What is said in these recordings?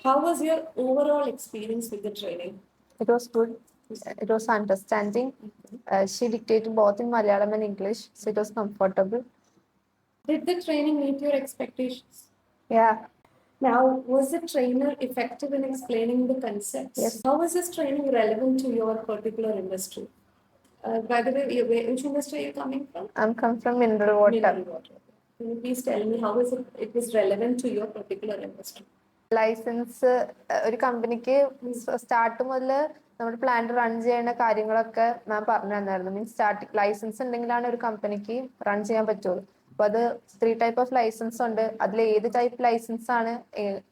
How was your overall experience with the training? It was good. It was understanding. She dictated both in Malayalam and English, so it was comfortable. Did the training meet your expectations? Yeah. Now, was the trainer effective in explaining the concepts? Yes. How was this training relevant to your particular industry? By the way, which industry are you coming from? I'm come from mineral water. Mineral water. Can you please tell me how is it was relevant to your particular industry? Licence ഒരു കമ്പനിക്ക് start മുതൽ നമ്മുടെ plant run ചെയ്യുന്ന കാര്യങ്ങളൊക്കെ മാം പറഞ്ഞു തന്നായിരുന്നു. Means starting licence ഉണ്ടെങ്കിലാണ് ഒരു കമ്പനിക്ക് റൺ ചെയ്യാൻ പറ്റുള്ളൂ. അപ്പൊ അത് 3 ടൈപ്പ് ഓഫ് ലൈസൻസ് ഉണ്ട്. അതിൽ ഏത് ടൈപ്പ് ലൈസൻസ് ആണ്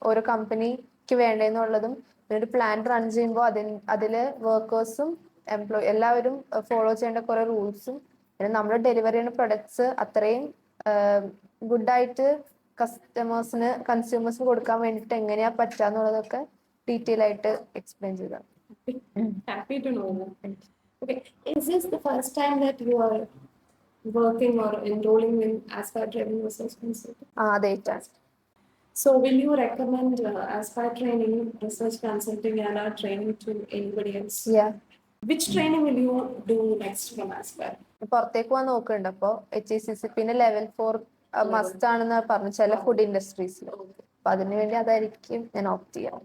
ഓരോ കമ്പനിക്ക് വേണ്ടതെന്നുള്ളതും, പിന്നെ ഒരു പ്ലാന്റ് റൺ ചെയ്യുമ്പോൾ അതില് വർക്കേഴ്സും എല്ലാവരും ഫോളോ ചെയ്യേണ്ട കുറെ റൂൾസും, പിന്നെ നമ്മൾ ഡെലിവറി ചെയ്യുന്ന പ്രൊഡക്ട്സ് അത്രയും ഗുഡായിട്ട് കൺസ്യൂമേഴ്സിന് കൊടുക്കാൻ വേണ്ടിട്ട് എങ്ങനെയാ പറ്റാന്നുള്ളതൊക്കെ ഡീറ്റെയിൽ ആയിട്ട് എക്സ്പ്ലെയിൻ ചെയ്തു. Happy to know that. Okay, is this the first time that you are working or enrolling in Aspire Training Research Consulting? അതെ. So, will you recommend Aspire Training Research Consulting and our training to anybody else? Yeah. Which training will you do next from Aspire? പുറത്തേക്ക് പോകാൻ നോക്കുന്നുണ്ട്. അപ്പോൾ HACCP പിന്നെ level 4 must ആണെന്ന് പറഞ്ഞു ചില food ഇൻഡസ്ട്രീസിൽ. അപ്പൊ അതിനുവേണ്ടി അതായിരിക്കും ഞാൻ ഓപ്റ്റ് ചെയ്യാം.